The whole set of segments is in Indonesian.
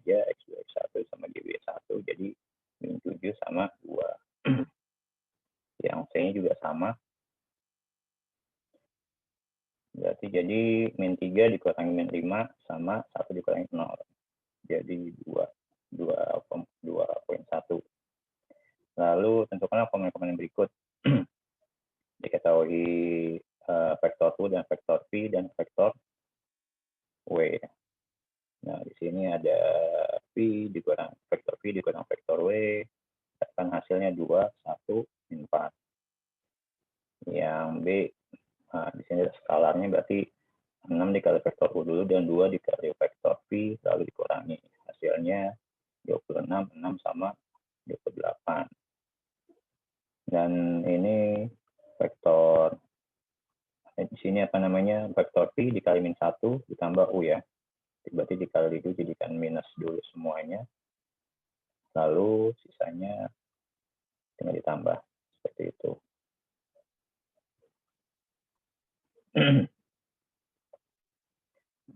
aja, X2, X1 sama GB1. Jadi min 7 sama 2. Yang C-nya juga sama. Berarti jadi min 3 dikurangi min 5 sama 1 dikurangi 0. Jadi 2,1. Lalu tentukanlah komen-komen berikut. Diketahui vektor U dan vektor V dan vektor W. Nah, di sini ada vektor V dikurang vektor W, kan hasilnya 2, 1, 4. Yang B, nah, di sini ada skalarnya, berarti 6 dikali vektor U dulu dan 2 dikali vektor V, lalu dikurangi. Hasilnya 26, 6 sama 28. Dan ini vektor, di sini apa namanya, vektor V dikali min 1 ditambah U ya. Berarti dikali itu jadikan minus dulu semuanya. Lalu sisanya tinggal ditambah. Seperti itu.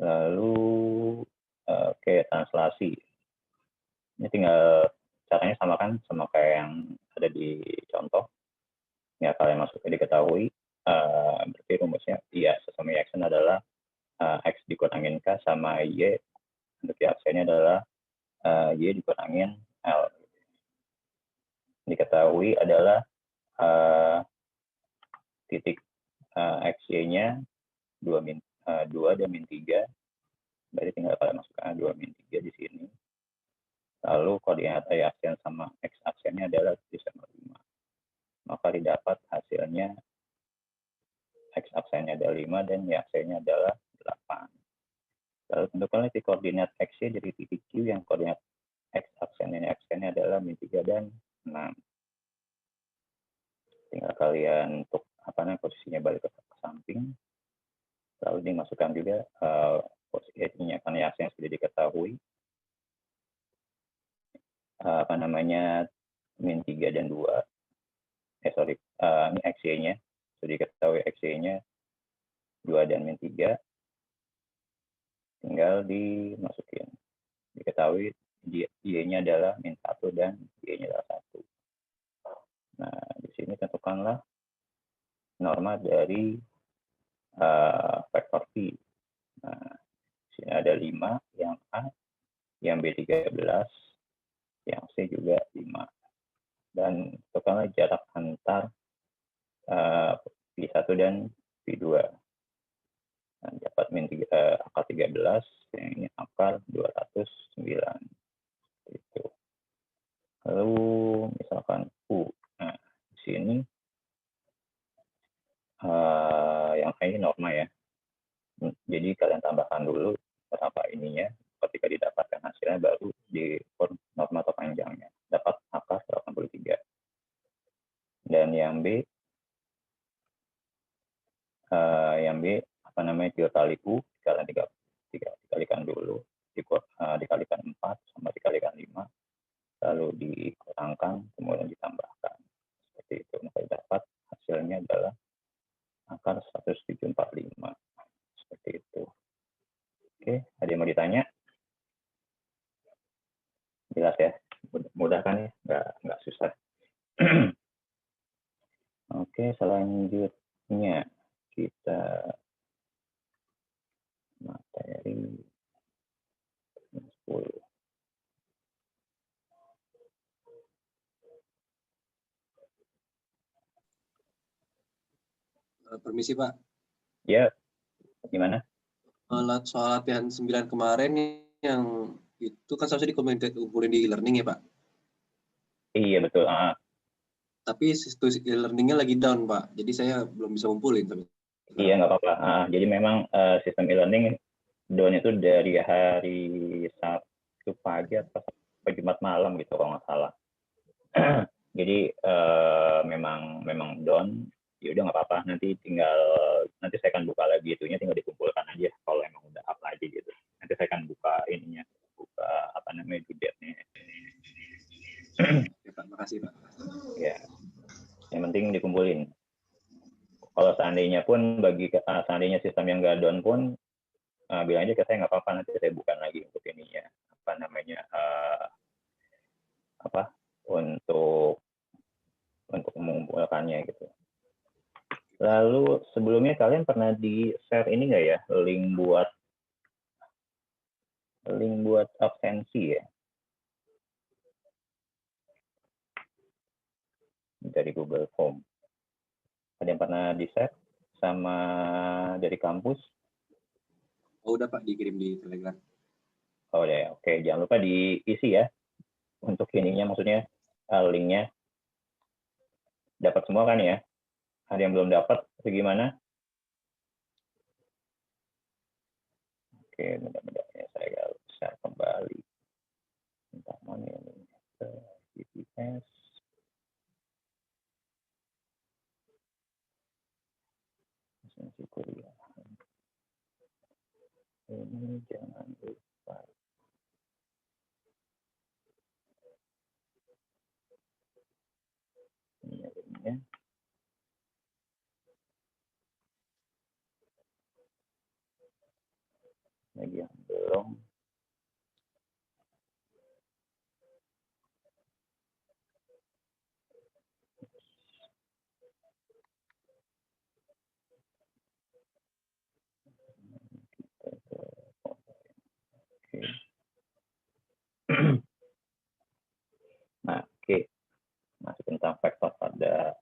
Lalu, oke, translasi. Ini tinggal caranya sama kan, sama kayak yang ada di contoh. Ya, kalau yang masuknya diketahui, berarti rumusnya, iya, sistem reaction adalah X dikurangin K sama Y. Untuk reaksinya adalah Y dikurangin L. Diketahui adalah titik XY-nya 2 dan min 3. Berarti tinggal kalian masukkan 2 min 3 di sini. Lalu koordinat Y aksen sama X aksennya adalah 5. Maka didapat hasilnya X aksennya adalah 5 dan Y aksennya adalah 8. Lalu tentukanlah titik koordinat XY dari titik Q yang koordinat X aksen dan Y aksennya adalah min 3 dan 6. Tinggal kalian untuk posisinya balik ke samping. Lalu dimasukkan juga posisinya karena Y aksen yang sudah diketahui. Min 3 dan 2. Ini XY-nya. Sudah diketahui XY-nya 2 dan min 3. Tinggal dimasukin. Diketahui Y-nya adalah min 1 dan Y-nya adalah 1. Nah, di sini tentukanlah norma dari vektor V. Nah, di sini ada 5, yang A, yang B 13, yang C juga 5. Dan tentukanlah jarak antar V1 dan V2. Nah, dapat akar 13, yang ini akar 209. Itu. Lalu misalkan U. Nah, di sini yang ini norma ya. Jadi kalian tambahkan dulu berapa ininya. Ketika didapatkan hasilnya baru diukur norma atau panjangnya. Dapat akar 83. Dan yang B, tiga kali U, dikalikan dulu, dikalikan 4 sama dikalikan 5, lalu dikurangkan, kemudian ditambahkan. Seperti itu. Maka dapat hasilnya adalah akar 1745. Seperti itu. Oke, ada yang mau ditanya? Jelas ya? Mudah kan ya? Nggak susah. Oke, selanjutnya kita materi 10. Permisi Pak. Ya, gimana? Soal latihan 9 kemarin yang itu kan seharusnya dikumpulin di e-learning ya Pak? Iya, betul. Tapi situs e-learningnya lagi down Pak, jadi saya belum bisa ngumpulin. Iya, nggak apa-apa. Jadi memang sistem e-learning down itu dari hari Sabtu pagi atau sampai Jumat malam gitu kalau nggak salah. Jadi memang down. Ya udah nggak apa-apa. Nanti saya akan buka lagi itunya, tinggal dikumpulkan aja kalau emang udah up lagi gitu. Nanti saya akan buka ininya, due date-nya. Ya, Pak, makasih Pak. Ya, yang penting dikumpulin. Kalau seandainya sistem yang nggak down pun bilang aja ke saya, nggak apa-apa, nanti saya buka lagi untuk ininya Lalu sebelumnya kalian pernah di-share ini nggak ya, link buat absensi ya? Dari Google Form. Ada yang pernah di-share sama dari kampus? Oh, udah Pak, dikirim di Telegram. Oh ya, oke. Jangan lupa diisi ya. Untuk ininya maksudnya linknya. Dapat semua kan ya? Ada yang belum dapat atau gimana? Oke, mudah-mudahan saya share kembali. Entah mana ini ke GPS. Absensi kuliah. Ini jangan lupa. Ini linknya. Bagi yang belum, oke. Nah, oke. Masih tentang faktor pada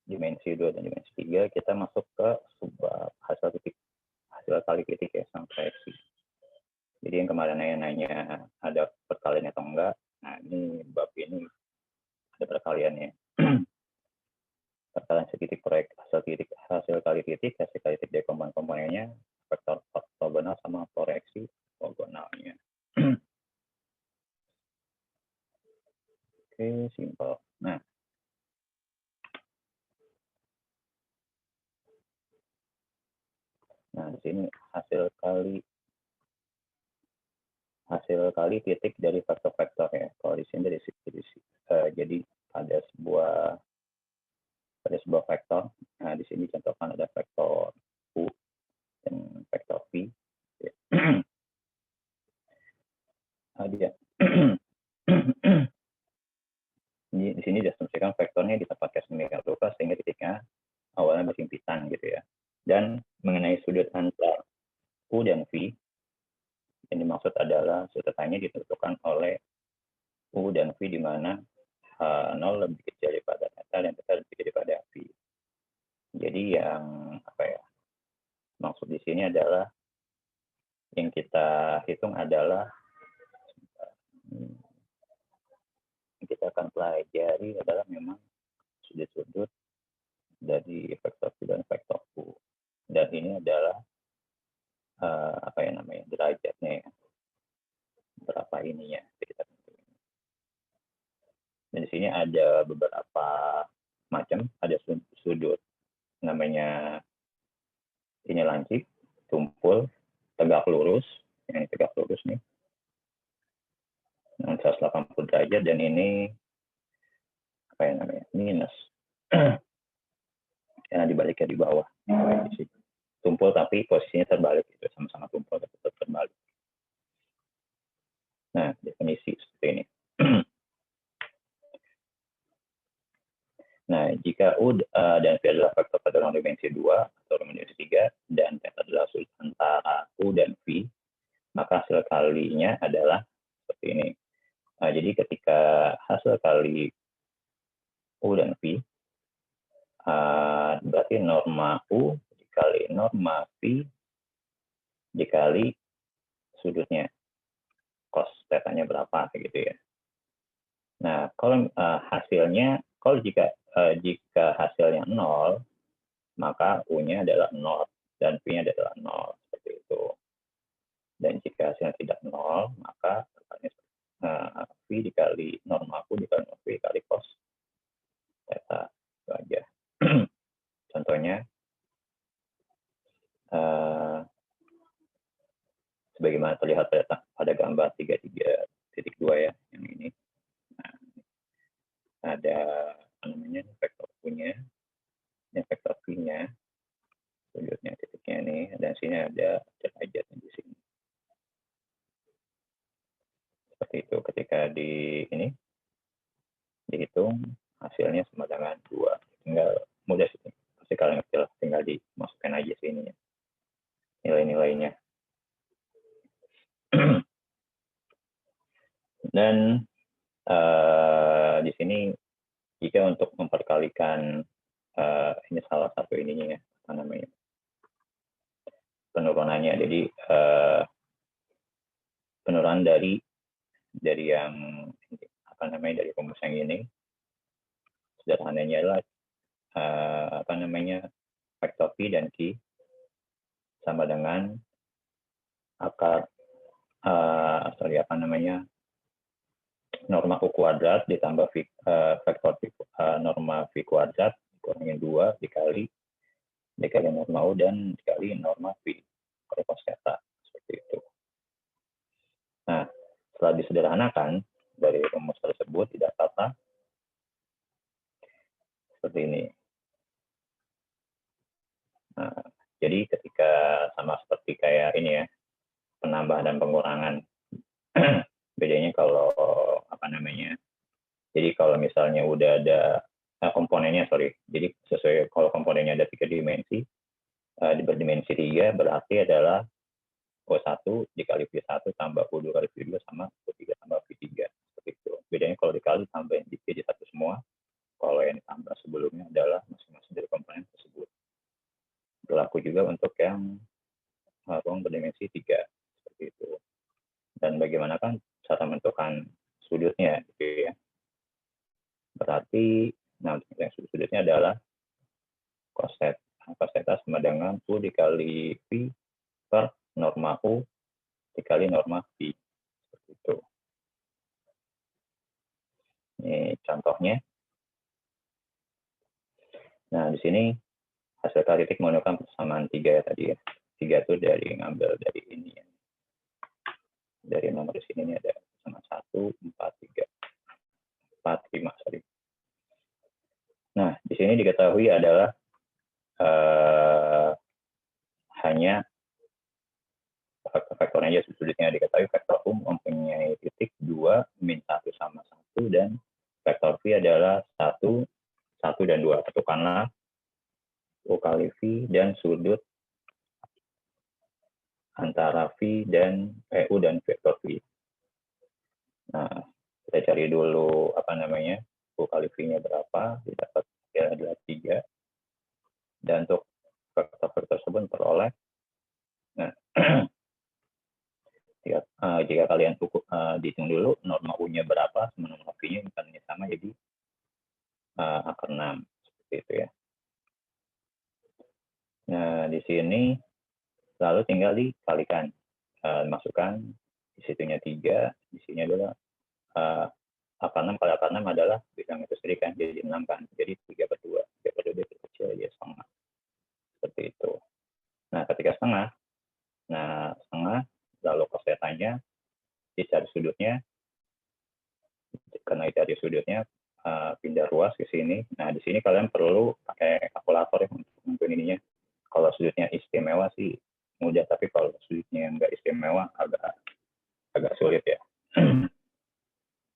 dimensi 2 dan dimensi 3, kita masuk ke subbab hasil kali titik ya, sampai proyeksi. Jadi yang kemarin nanya ada perkalian atau enggak, nah ini bab ini ada perkaliannya. Perkalian setitik proyek hasil kali titik dari komponennya, vektor ortogonal sama proyeksi ortogonalnya. Oke, simpel. Nah, di sini hasil kali titik dari vektor-vektor ya. Kalau di sini dari jadi ada sebuah vektor. Nah, di sini contohkan ada vektor U dan vektor V. Dia di sini diasumsikan vektornya ditempatkan sedemikian rupa sehingga titiknya awalnya berhimpitan gitu ya. Dan mengenai sudut antara U dan V, yang dimaksud adalah sudut tanya ditentukan oleh U dan V di mana 0 lebih kecil daripada theta dan theta lebih kecil daripada V. Jadi yang maksud di sini adalah yang kita hitung adalah yang kita akan pelajari adalah memang sudut-sudut dari vektor V dan vektor U. Dan ini adalah derajatnya ya. Berapa ininya kita tentuin. Dan di sini ada beberapa macam, ada sudut namanya ini lancip, tumpul, tegak lurus, yang tegak lurus nih, 180 derajat, dan ini minus, karena dibaliknya di bawah. Tumpul tapi posisinya terbalik, itu sama-sama tumpul tapi tetap terbalik. Nah, definisi seperti ini. Nah, jika U dan V adalah vektor pada ruang dimensi 2 atau ruang dimensi 3, dan theta adalah sudut antara U dan V, maka hasil kalinya adalah seperti ini. Nah, jadi ketika hasil kali U dan V, berarti norma U dikali norma V dikali sudutnya, cos theta-nya berapa gitu ya. Nah, kalau hasilnya, jika hasilnya 0, maka U-nya adalah 0 dan V-nya adalah 0, seperti itu. Dan jika hasilnya tidak 0, maka V dikali norma U dikali norma V dikali cos theta, itu aja. Contohnya, sebagaimana terlihat pada gambar 33.2 ya, yang ini. Nah, ada vektor U-nya, dan vektor V-nya, sudutnya, titiknya ini, dan sini ada derajatnya di sini. Seperti itu, ketika dihitung hasilnya sama dengan 2. Tinggal mudah sih pasti kalian ngerti lah, tinggal dimasukkan aja sini ya, nilai-nilainya. Dan di sini jika untuk memperkalikan ini salah satu ininya ya, apa namanya, penurunannya. Jadi penurunan dari yang apa namanya, dari rumus yang ini sederhananya adalah apa namanya, vektor P dan Q sama dengan akar apa namanya, norma U kuadrat ditambah vektor norma V kuadrat kurangin 2 dikali norma U dan dikali norma V kalau cos theta, seperti itu. Nah, setelah disederhanakan dari rumus tersebut didapatlah seperti ini. Nah, jadi ketika sama seperti kayak ini ya, penambahan dan pengurangan. Bedanya kalau apa namanya, jadi kalau misalnya udah ada komponennya, jadi sesuai kalau komponennya ada 3 dimensi, di berdimensi 3 berarti adalah O1 dikali V1 tambah O2 kali V2 sama O3 tambah V3, seperti itu. Bedanya kalau dikali tambahin jadi satu semua, kalau yang ditambah sebelumnya adalah masing-masing dari komponen tersebut. Berlaku juga untuk yang ruang berdimensi 3, seperti itu. Dan bagaimana kan cara menentukan sudutnya, gitu ya. Berarti, nah yang sudutnya adalah cos theta sama dengan U dikali V per norma U dikali norma V, seperti itu. Ini contohnya. Nah, di sini hasil karitik menunjukkan persamaan 3 ya tadi ya. 3 itu dari ngambil dari ini ya. Dari nomor di sini ada sama 1, 4, 3. 4, 5, sorry. Nah, di sini diketahui adalah hanya vektornya aja, sudutnya diketahui vektor U mempunyai titik 2, min 1 sama 1, dan vektor V adalah 1, 1 dan 2. Tentukanlah U kali V dan sudut antara V dan U dan vektor V. Nah, kita cari dulu apa namanya, U kali V-nya berapa, didapat adalah 3. Dan untuk vektor tersebut peroleh, nah, jika kalian dihitung dulu norma U-nya berapa sama norma V-nya misalnya sama, jadi akar 6, seperti itu ya. Nah, di sini lalu tinggal dikalikan, masukkan di situnya 3, di sini adalah akar 6 kali akar 6 adalah bilang itu sendiri kan, jadi 6 kan, jadi 3/2, 3/2 dia kecil ya setengah, seperti itu. Nah, ketika setengah, lalu cos theta-nya dicari sudutnya, karena dicari sudutnya pindah ruas ke sini. Nah, di sini kalian perlu pakai kalkulator ya untuk menentukan ininya. Kalau sudutnya istimewa sih mudah, tapi kalau sudutnya nggak istimewa agak sulit ya.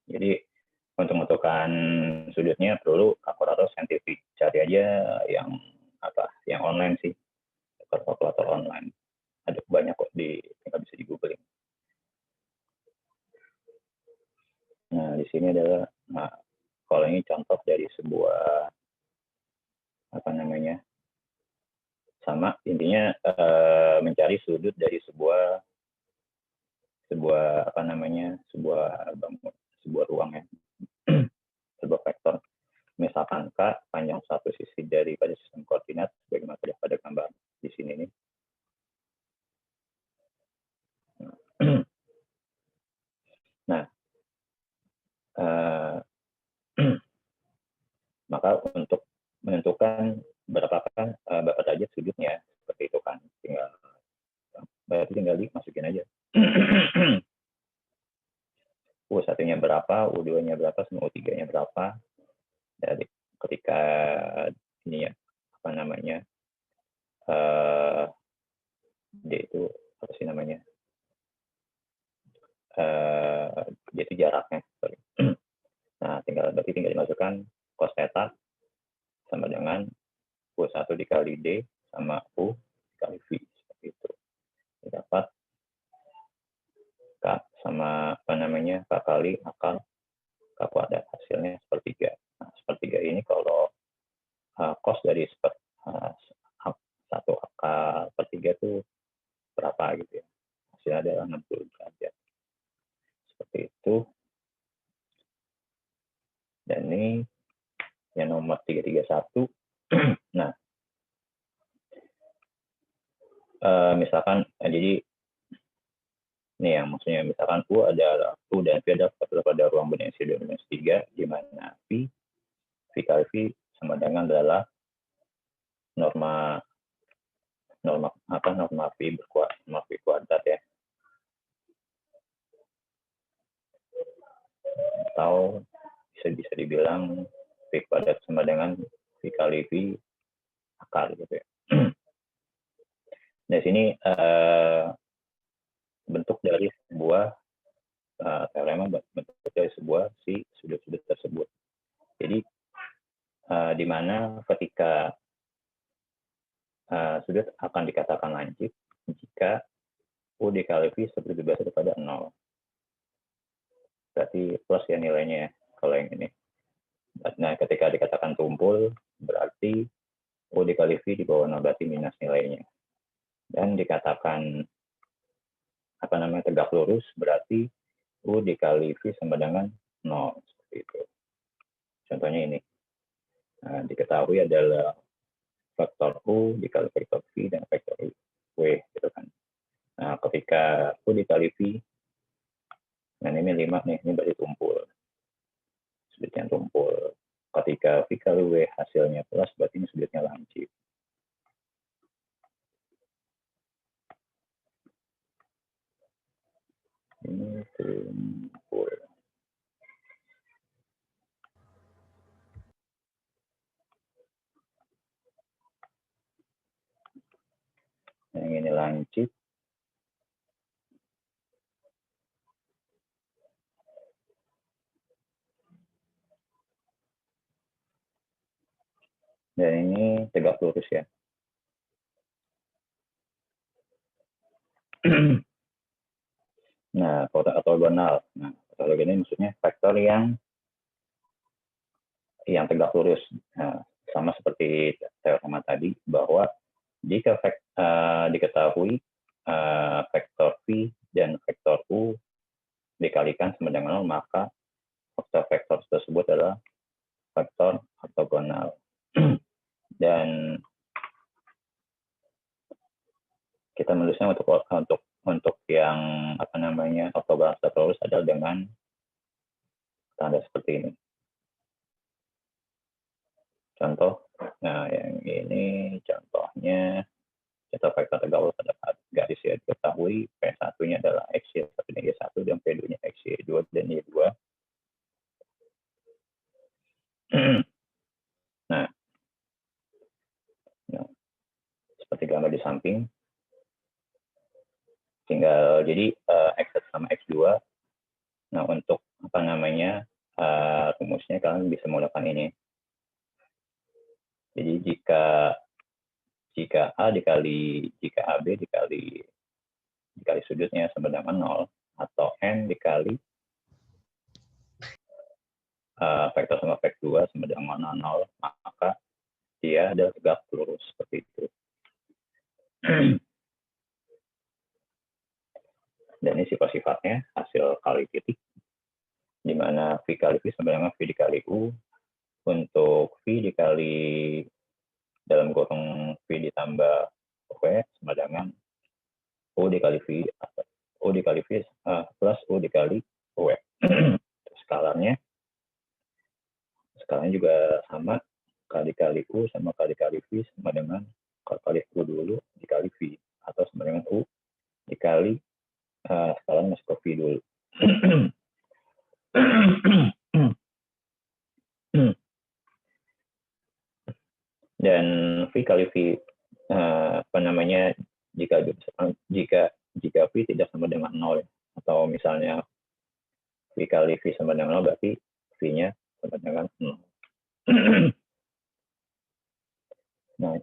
Jadi untuk menentukan sudutnya perlu kalkulator saintifik. Cari aja yang online sih, kalkulator online. Ada banyak kok, tinggal bisa di googling. Nah, di sini adalah, kalau ini contoh dari sebuah apa namanya, sama intinya mencari sudut dari sebuah apa namanya, sebuah ruang ya. Sebuah vektor, misalkan K panjang satu sisi daripada sistem koordinat sebagaimana pada gambar di sini nih. Nah, maka untuk menentukan berapakah derajat sudutnya, seperti itu kan, tinggal dimasukin aja. U1-nya berapa, U2-nya berapa, sama U3-nya berapa. Jadi ketika ini ya, apa namanya, D itu apa sih namanya, D itu jaraknya, sorry. Nah, berarti tinggal dimasukkan cos theta sama dengan U1 dikali namanya K kali akar K kuadrat, hasilnya sepertiga. Nah, sepertiga ini kalau cos dari 1 akar per 3 itu berapa gitu ya. Hasilnya adalah 60 derajat. Seperti itu. Dan ini yang nomor 331. Nah, misalkan, jadi ini yang maksudnya misalkan U dan V adalah pada ruang dimensi 2 dimensi 3, di mana V kali V sama dengan adalah norma V kuadrat ya. Atau bisa dibilang V kuadrat sama dengan V kali V akar gitu ya. Nah, sini bentuk dari sebuah teorema, bentuk dari sebuah si sudut-sudut tersebut. Jadi di mana ketika sudut akan dikatakan lancip jika U dikali V seperti biasa kepada 0. Berarti plus ya nilainya ya, kalau yang ini. Nah, ketika dikatakan tumpul, berarti U dikali V di bawah 0, berarti minus nilainya. Dan dikatakan tegak lurus, berarti U dikali V sama dengan 0. Seperti itu. Contohnya ini. Nah, diketahui adalah vektor U dikali vektor V dan vektor W, gitu kan. Nah, ketika U dikali V, nah ini 5 nih, ini berarti tumpul. Sudutnya tumpul. Ketika V kali W hasilnya plus, berarti ini sudutnya lancip. Ini tumpul. Yang ini lancip. Dan ini tegak lurus ya. Nah, ortogonal. Nah, ortogonal ini maksudnya vektor yang tegak lurus. Nah, sama seperti teorema tadi, bahwa jika diketahui vektor V dan vektor U dikalikan sama dengan 0, maka vektor tersebut adalah vektor ortogonal. Dan kita menulisnya untuk yang ortogonal terus adalah dengan tanda seperti ini. Contoh, nah yang ini contohnya, contoh vektor tegak lurus pada garis ya, diketahui P1-nya adalah XY1 dan Y1 dan P2-nya XY2 dan Y2. Nah, seperti gambar di samping, tinggal jadi X1 sama X2. Nah, untuk rumusnya kalian bisa menggunakan ini. Jadi jika AB dikali sudutnya sama dengan 0, atau N dikali vektor sama vektor 2 sama dengan 0, maka dia adalah tegak lurus seperti itu. Dan ini sifat-sifatnya hasil kali titik, di mana V kali V sama dengan V dikali U. Untuk V dikali dalam kurung V ditambah W sama dengan U dikali V plus U dikali W. Skalarnya juga sama, kali U sama kali V sama dengan kali U dulu dikali V, atau sama dengan U dikali skalar masuk ke V dulu. Dan V kali V jika V tidak sama dengan 0, atau misalnya V kali V sama dengan 0, berarti V-nya sama dengan 0. Nah,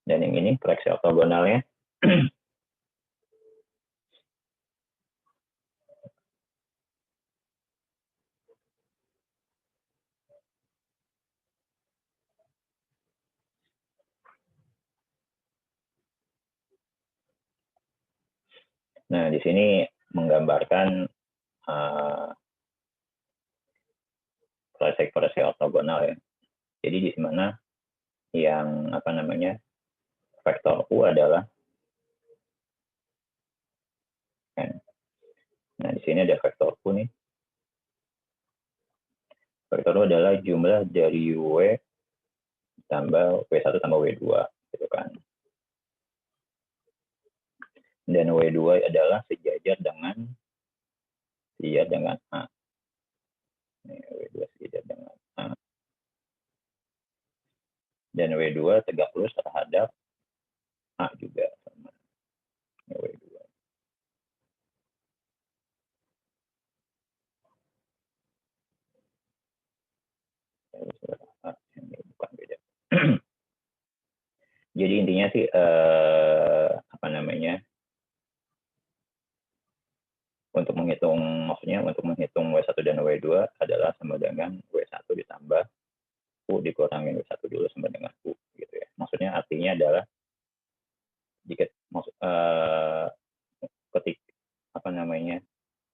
dan yang ini koreksi ortogonalnya. Nah, di sini menggambarkan proyek-proyek ortogonal ya. Jadi di mana yang vektor U adalah N. Nah, di sini ada vektor U nih. Vektor U adalah jumlah dari W tambah W1 tambah W2 gitu kan. Dan W2 adalah sejajar dengan A. W2 sejajar dengan A. Dan W2 tegak lurus terhadap A juga sama W2. Bukan beda. Jadi intinya sih untuk menghitung W1 dan W2 adalah sama dengan W1 ditambah U dikurangin W1 dulu sama dengan U gitu ya. Maksudnya artinya adalah jika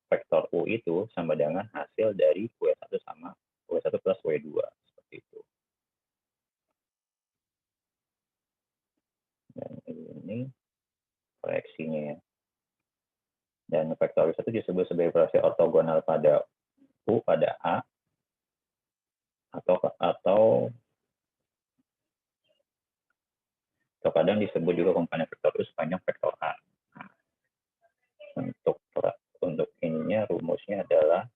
vektor U itu sama dengan hasil dari W1 sama W1 plus W2 seperti itu. Dan ini proyeksinya ya. Dan vektor U1 disebut sebagai proyeksi ortogonal pada U pada A atau kadang disebut juga komponen vektor U sepanjang vektor A. Nah, untuk ininya rumusnya adalah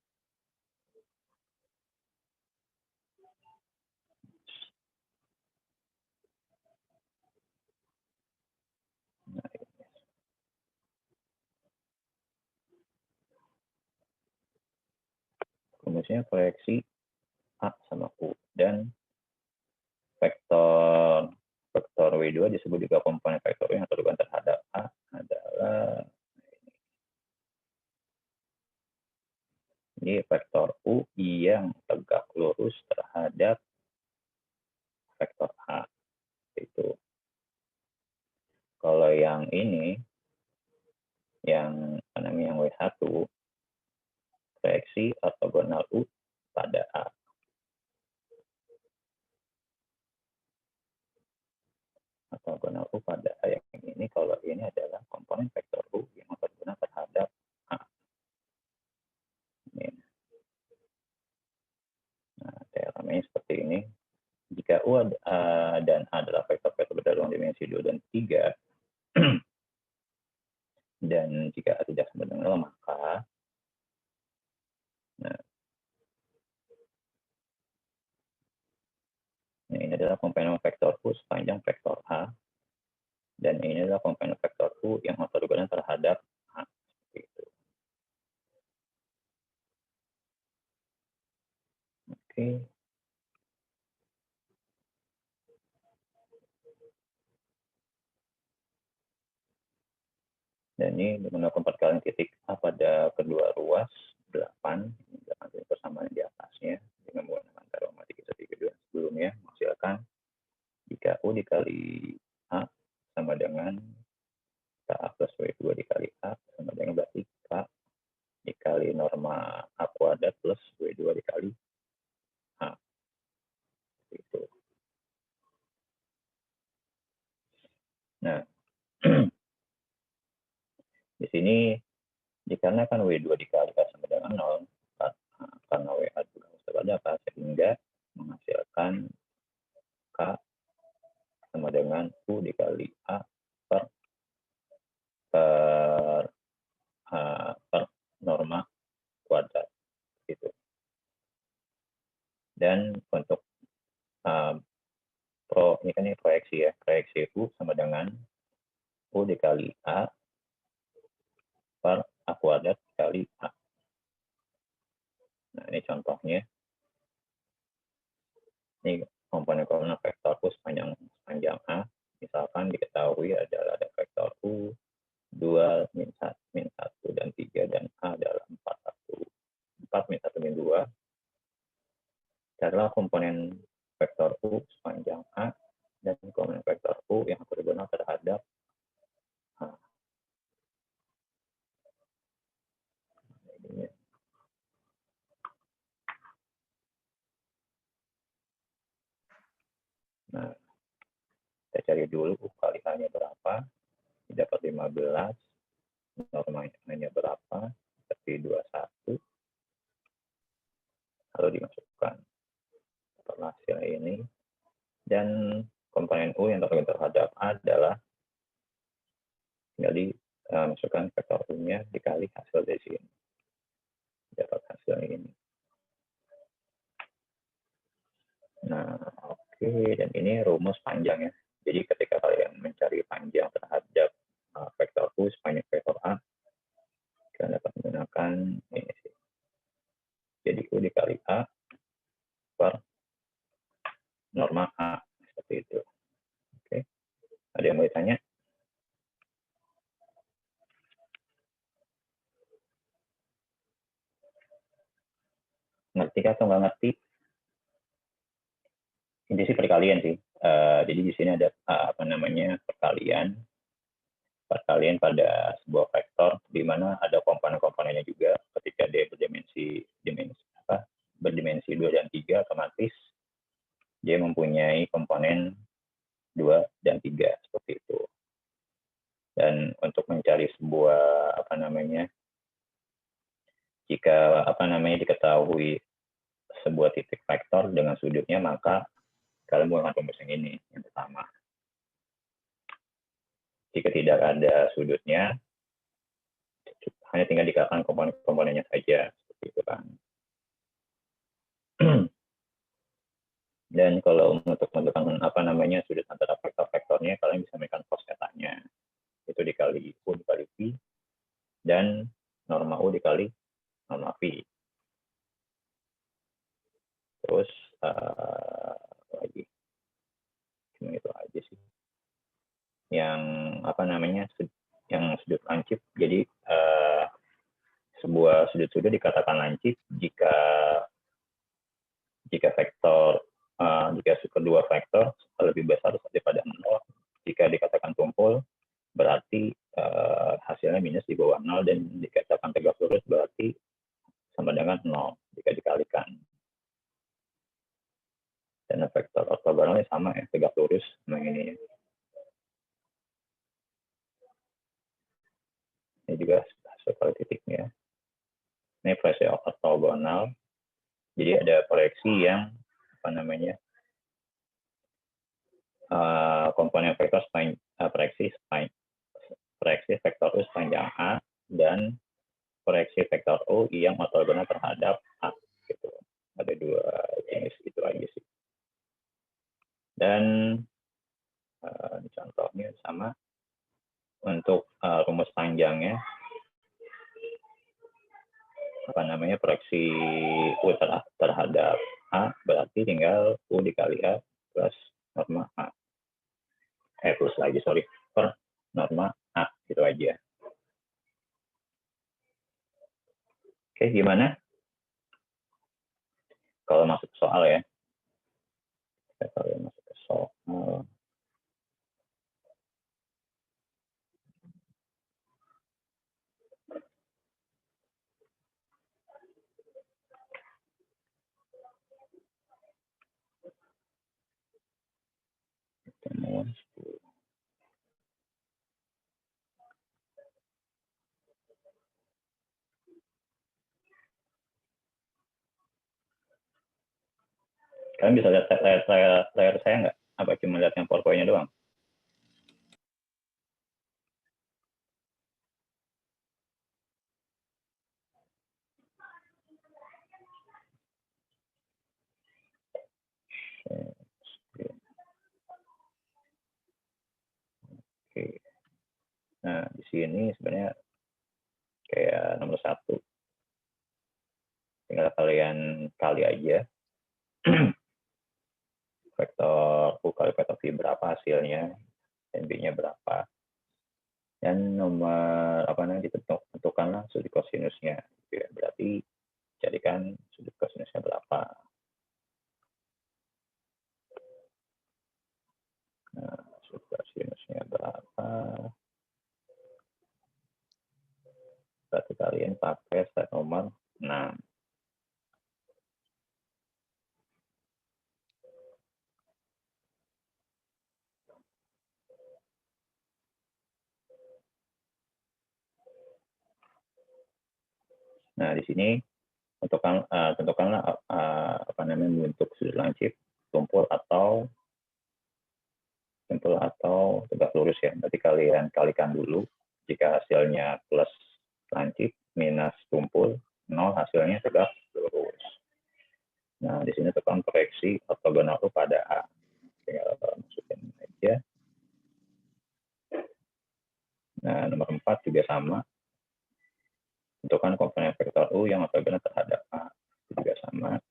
rumusnya proyeksi A sama U dan vektor W2 disebut juga komponen vektor U yang terhubung terhadap A adalah ini vektor U yang tegak lurus terhadap vektor A. Itu. Kalau yang ini, yang W1, proyeksi ortogonal U pada A. Ortogonal U pada A yang ini, kalau ini adalah komponen vektor U yang ortogonal terhadap A. Ini. Nah, teoremanya seperti ini. Jika U dan A adalah vektor-vektor berdalam dimensi 2 dan 3, dan jika A tidak sama dengan 0, maka ini adalah komponen vektor U sepanjang vektor A, dan ini adalah komponen vektor U yang ortogonal terhadap A. Seperti itu. Oke. Dan ini menggunakan perkalian titik A pada kedua ruas 8 persamaan di atasnya dengan menggunakan teorema matematika 1, 2 sebelumnya menghasilkan jika U dikali A sama dengan KA plus W2 dikali A sama dengan berarti K dikali norma A kuadrat plus W2 dikali A. Itu. Nah, di sini dikarenakan W2 dikali A sama dengan 0, karena WA juga pada apa, sehingga menghasilkan K sama dengan U dikali A per norma kuadrat. Gitu. Dan untuk ini kan ini proyeksi ya, proyeksi U sama dengan U dikali A per A kuadrat dikali A. Nah, ini contohnya. Ini komponen-komponen vektor U sepanjang A. Misalkan diketahui adalah ada vektor U 2, min 1, dan 3, dan A adalah 4, min 1, min 2. Carilah komponen vektor U sepanjang A dan komponen vektor U yang ortogonal terhadap A. Nah, kita cari dulu U kali A-nya berapa, dapat 15, normanya berapa, seperti 21, lalu dimasukkan ke hasil ini, dan komponen U yang terhadap A adalah tinggal dimasukkan vektor U-nya dikali hasil dari sini, dapat hasil ini. Nah, oke, dan ini rumus panjang ya. Jadi ketika kalian mencari panjang terhadap vektor U sepanjang vektor A, kalian dapat menggunakan ini sih. Jadi U dikali A per norma A, seperti itu. Oke, ada yang mau ditanya? Ngerti atau nggak ngerti? Ini sih perkalian sih. Jadi di sini ada perkalian pada sebuah vektor di mana ada komponen-komponennya juga. Ketika dia berdimensi 2 dan 3, otomatis dia mempunyai komponen 2 dan 3 seperti itu. Dan untuk mencari sebuah jika diketahui sebuah titik vektor dengan sudutnya, maka kalian menggunakan rumus yang ini yang pertama. Jika tidak ada sudutnya, hanya tinggal dikatakan komponen-komponennya saja, seperti itu kan. Dan kalau untuk menentukan sudut antara vektor-vektornya, kalian bisa memberikan cos θ-nya. Itu dikali U dikali V, dan norma U dikali norma V. Terus lagi, cuma itu aja sih. Yang yang sudut lancip. Jadi sebuah sudut-sudut dikatakan lancip jika kedua vektor lebih besar daripada 0. Jika dikatakan tumpul, berarti hasilnya minus di bawah 0, dan dikatakan tegak lurus berarti sama dengan 0 jika dikalikan. Dan vektor ortogonalnya sama ya, tegak lurus sama ini. Ini juga hasil kali titiknya. Ini proyeksi ortogonal. Jadi ada proyeksi yang komponen vektor proyeksi vektor U sepanjang A, dan proyeksi vektor U yang ortogonal terhadap A, gitu. Ada dua jenis itu aja sih. Dan contohnya sama untuk rumus panjangnya, proyeksi U terhadap A berarti tinggal U dikali A plus norma A. Plus lagi, sorry, per norma A, gitu aja. Oke, gimana? Kalau masuk soal ya. Kalau masuk ke soal. Temuan 10. Kalian bisa lihat layar saya nggak? Apa cuma lihat yang PowerPoint-nya doang? Oke. Nah, di sini sebenarnya kayak nomor 1. Tinggal kalian kali aja. Vektor U kali vektor V berapa hasilnya, dan B-nya berapa. Dan nomor ditentukanlah sudut kosinusnya. Ya, berarti jadikan sudut kosinusnya berapa. Nah, sudut kosinusnya berapa. Berarti kalian pakai step nomor 6. Nah, di sini tentukanlah bentuk sudut lancip, tumpul atau tegak lurus ya. Berarti kalian kalikan dulu. Jika hasilnya plus lancip minus tumpul, 0 hasilnya tegak lurus. Nah, di sini tekan proyeksi ortogonal U pada A. Tinggal masukin aja. Nah, nomor 4 juga sama. Tentukan komponen vektor U yang ortogonal terhadap A. Itu juga sama.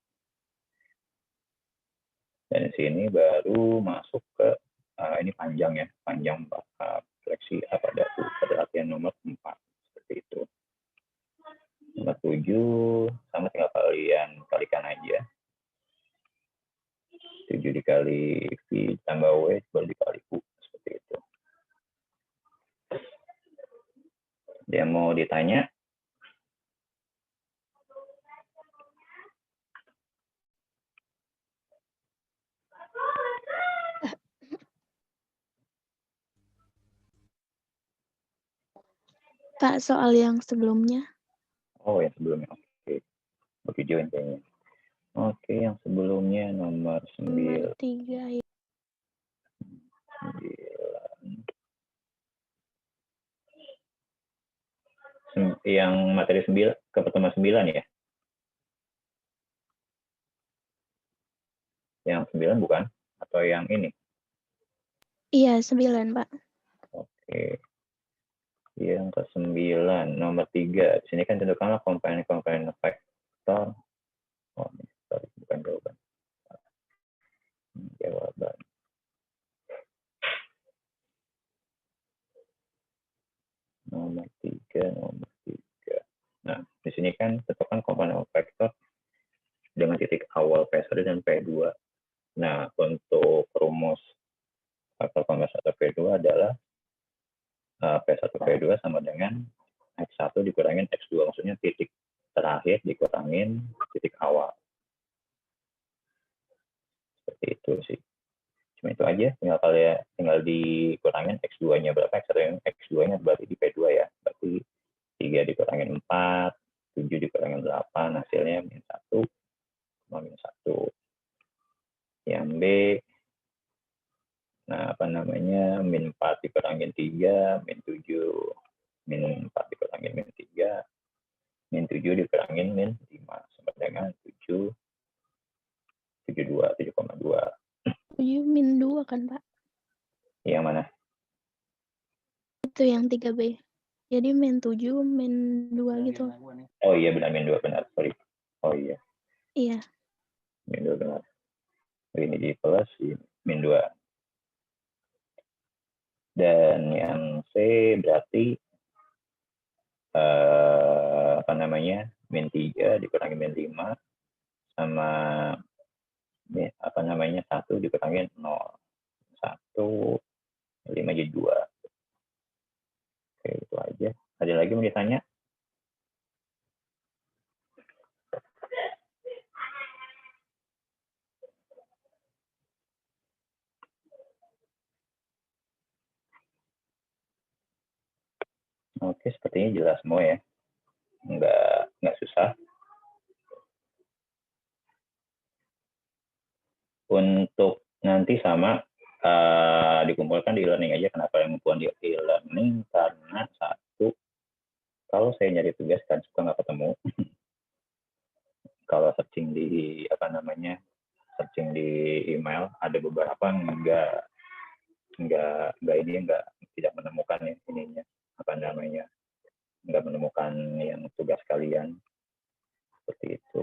Dan di sini baru masuk ke ini panjang ya, panjang fleksi A pada U pada latihan nomor 4. Seperti itu. Nomor 7 sama tinggal kalian kalikan aja. 7 dikali V tambah W baru dikali U. Seperti itu. Dia mau ditanya? Pak, soal yang sebelumnya. Oh, yang sebelumnya. Oke. Oke, join kayaknya. Oke, yang sebelumnya nomor 9. 3 ya. Yang materi 9 ke pertemuan 9 ya? Yang 9 bukan? Atau yang ini? Iya, 9, Pak. Oke. Yang ke-9, nomor 3. Di sini kan tentukanlah komponen-komponen vektor. Oh, sorry, bukan jawaban. Jawaban. Nomor 3. Nah, di sini kan tentukan komponen vektor dengan titik awal P1 dan P2. Nah, untuk rumus faktor konversor P2 adalah P1 P2 sama dengan X1 dikurangin X2. Maksudnya titik terakhir dikurangin titik awal. Seperti itu sih. Cuma itu aja, tinggal dikurangin X2-nya berapa, X2-nya berarti di P2 ya. Berarti 3 dikurangin 4, 7 dikurangin 8, hasilnya min 1, min 1. Yang B, nah min 4 dikurangin 3, min 7. Min 4 dikurangin min 3, min 7 dikurangin min 5, sama dengan 7,2. 7 min 2 kan, Pak? Yang mana? Itu yang 3B. Jadi min 7, min 2 gitu. Oh iya, benar, min 2, benar. Sorry. Oh iya. Iya. Min 2 benar. Ini di plus, min 2. Dan yang C berarti min 3 dikurangi min 5 sama 1 dikurangi 0. 1, 5 jadi 2. Oke, itu aja. Ada lagi mau ditanya? Oke, sepertinya jelas semua ya. Nggak susah. Untuk nanti sama dikumpulkan di e-learning aja. Kenapa yang ngumpulkan di e-learning? Karena satu, kalau saya nyari tugas kan suka nggak ketemu. Kalau searching di searching di email ada beberapa tidak menemukan nggak menemukan yang tugas kalian seperti itu.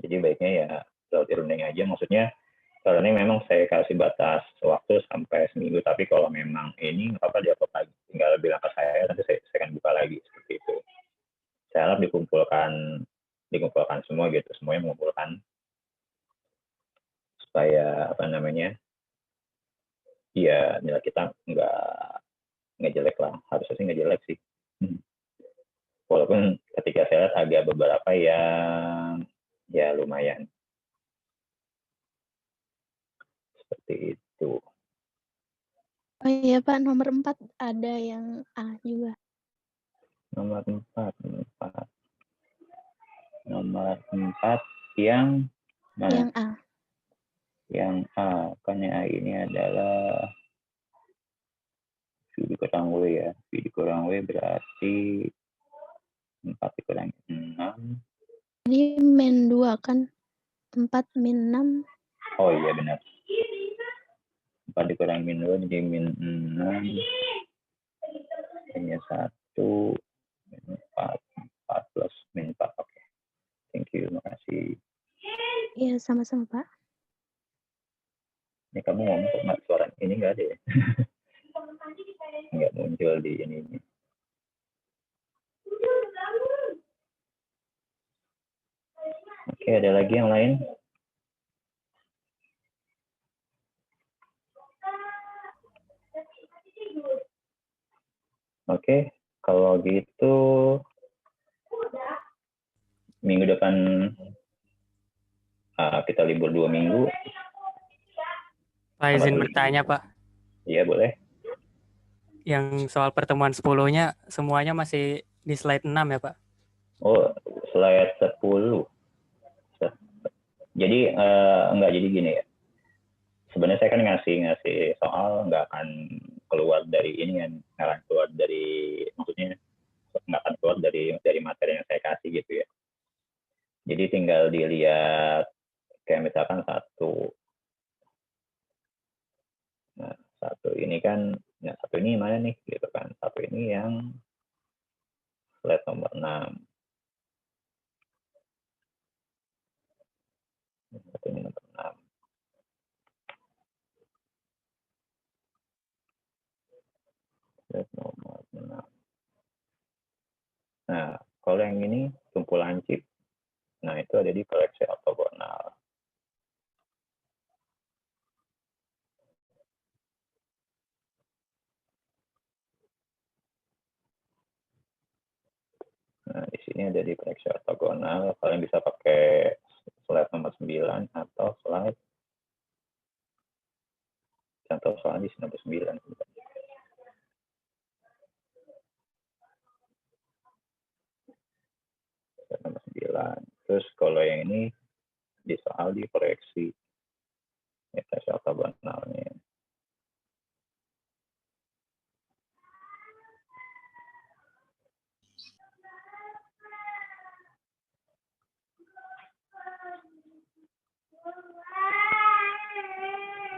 Jadi baiknya ya lewat e-learning aja. Maksudnya e-learning memang saya kasih batas waktu sampai seminggu, tapi kalau memang ini nggak apa-apa di-upload lagi, tinggal bilang ke saya, nanti saya akan buka lagi seperti itu. Saya harap dikumpulkan semua gitu, semuanya mengumpulkan supaya ya nilai kita nggak jelek lah, harusnya sih nggak jelek sih. Walaupun ketika saya lihat agak beberapa yang ya lumayan seperti itu. Oh iya, Pak, nomor 4 ada yang A juga. Nomor 4. Nomor 4 yang mana? Yang A. Yang A. Kan yang A ini adalah V dikurang W ya. V dikurang W berarti 4 dikurangi 6. Jadi min 2 kan? 4 min 6. Oh iya benar. 4 dikurangi min 2 jadi min 6. Hanya 1. Min 4. 4 plus min 4. Oke. Thank you. Makasih. Iya, sama-sama, Pak. Ini kamu ngomong kok suara ini nggak ada ya? Nggak muncul di ini. Oke, ada lagi yang lain? Oke, kalau gitu minggu depan kita libur 2 minggu. Pak izin bertanya Pak. Iya boleh. Yang soal pertemuan 10-nya semuanya masih di slide 6 ya Pak? Oh, slide 10. Jadi enggak, jadi gini ya. Sebenarnya saya kan ngasih soal nggak akan keluar dari ini kan, nggak akan keluar dari, maksudnya nggak akan keluar dari materi yang saya kasih gitu ya. Jadi tinggal dilihat kayak misalkan satu ini kan, nah satu ini mana nih gitu kan, satu ini yang slide nomor 6. Satu ini nomor 6. Slide nomor 6. Nah, kalau yang ini kumpulan chip, nah itu ada di koleksi ortogonal. Nah, di sini ada di koleksi ortogonal. Kalian bisa pakai slide nomor 9 atau slide contoh soalnya di nomor 9. Slide nomor 9. Terus kalau yang ini di soal di koreksi ya, koleksi ortogonalnya.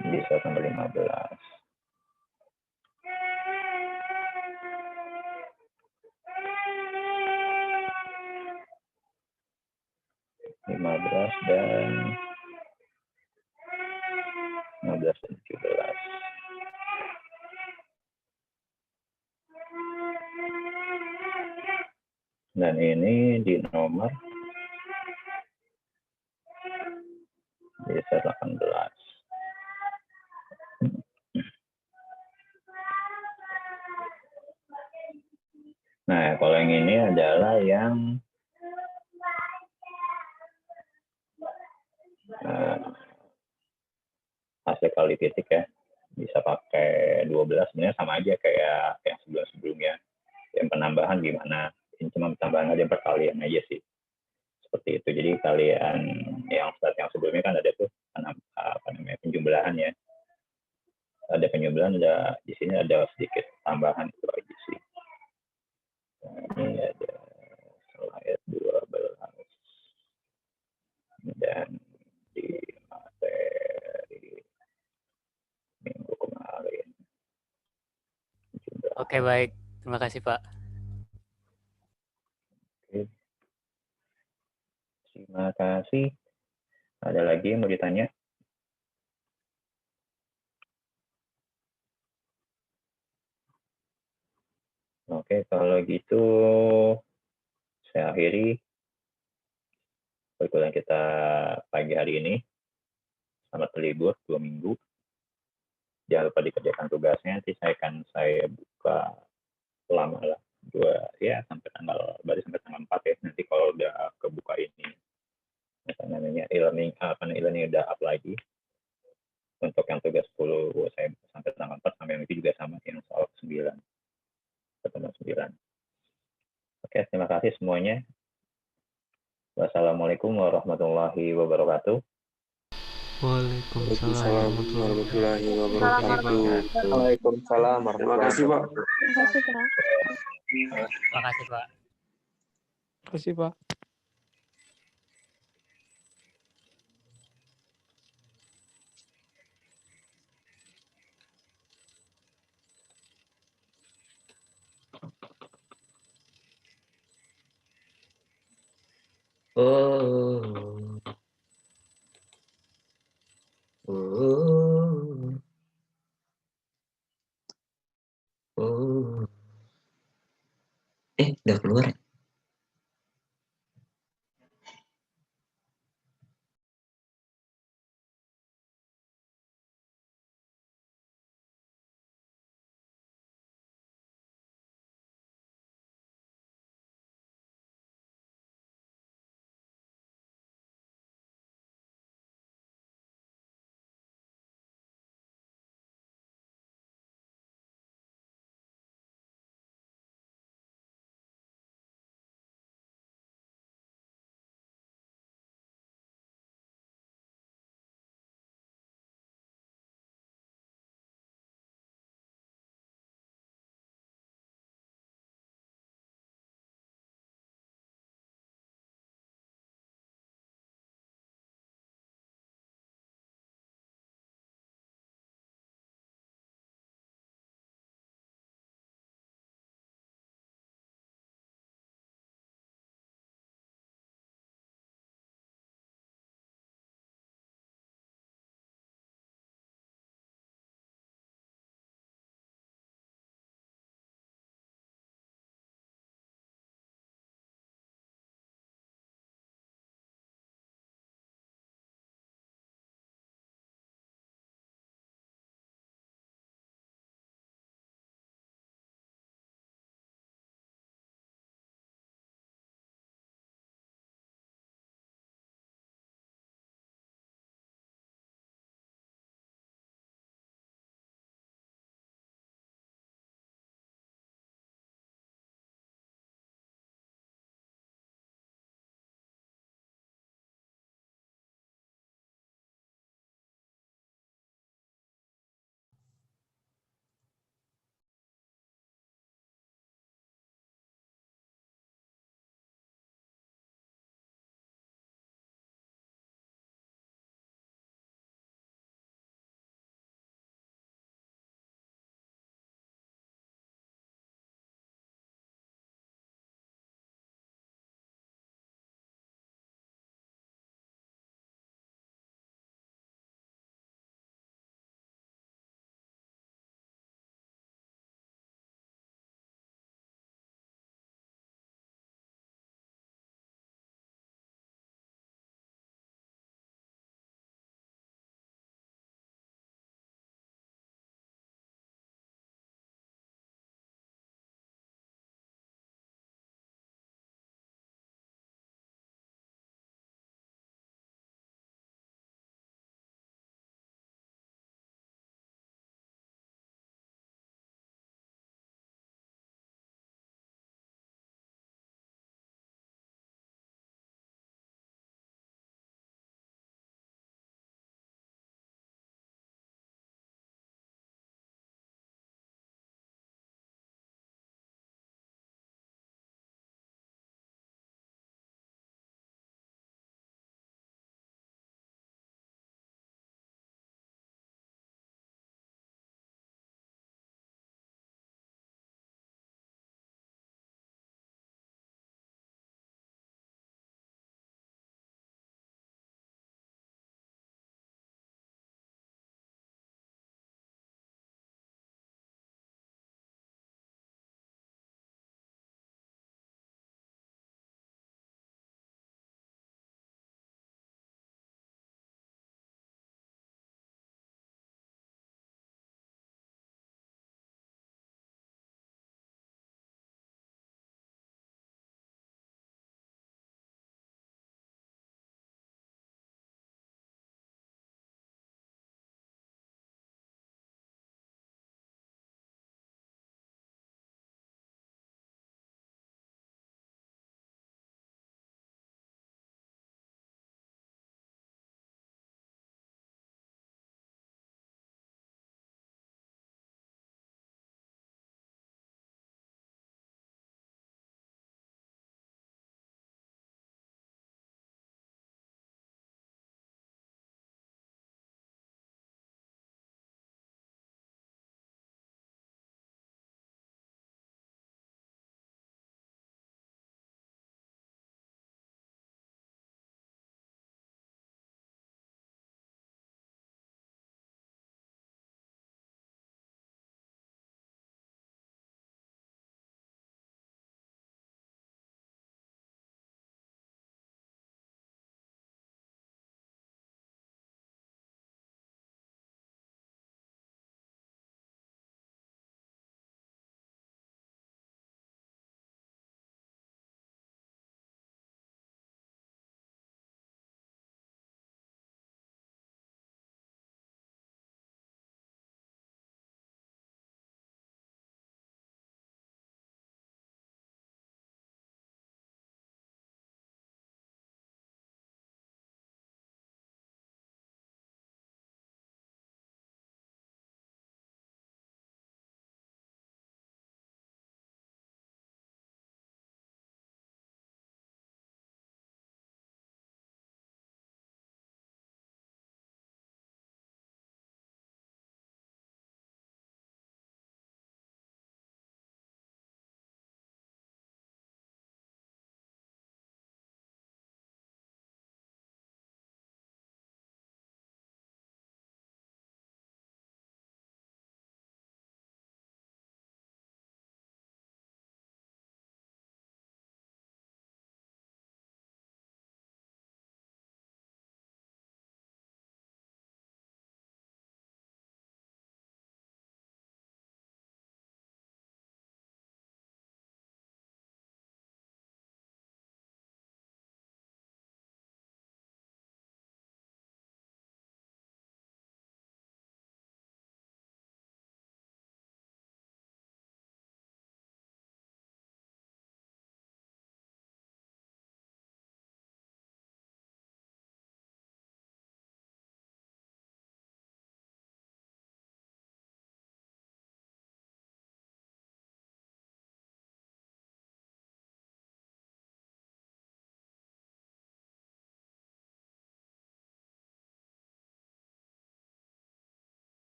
Bisa sampai 15. Dan 15 dan 17. Dan ini di nomor bisa 18. Nah, kalau yang ini adalah yang hasil kali titik ya. Bisa pakai 12, sebenarnya sama aja kayak yang sebelum-sebelumnya. Yang penambahan gimana? Ini cuma tambahan aja perkalian aja sih. Seperti itu. Jadi kalian yang sebelumnya kan ada tuh penjumlahan ya. Ada penjumlahan, ada di sini ada sedikit tambahan itu aja sih. Nah, ini ada slide 12 dan di materi minggu kemarin. Oke baik, terima kasih Pak. Oke. Terima kasih. Ada lagi yang mau ditanya? Oke, kalau gitu saya akhiri perkuliahan kita pagi hari ini. Selamat berlibur 2 minggu. Jangan lupa dikerjakan tugasnya. Nanti saya buka lama lah, sampai tanggal 4 ya. Nanti kalau udah kebuka ini, namanya e-learning udah up lagi. Untuk yang tugas 10 saya sampai tanggal 4, sampai nanti juga sama yang soal 9. Ketemu 9. Oke, terima kasih semuanya. Wassalamualaikum warahmatullahi wabarakatuh. Waalaikumsalam warahmatullahi wabarakatuh. Waalaikumsalam Terima kasih, Pak. Terima kasih, Pak. Terima kasih, Pak. Terima kasih, Pak. Oh, oh, oh. Udah keluar ya?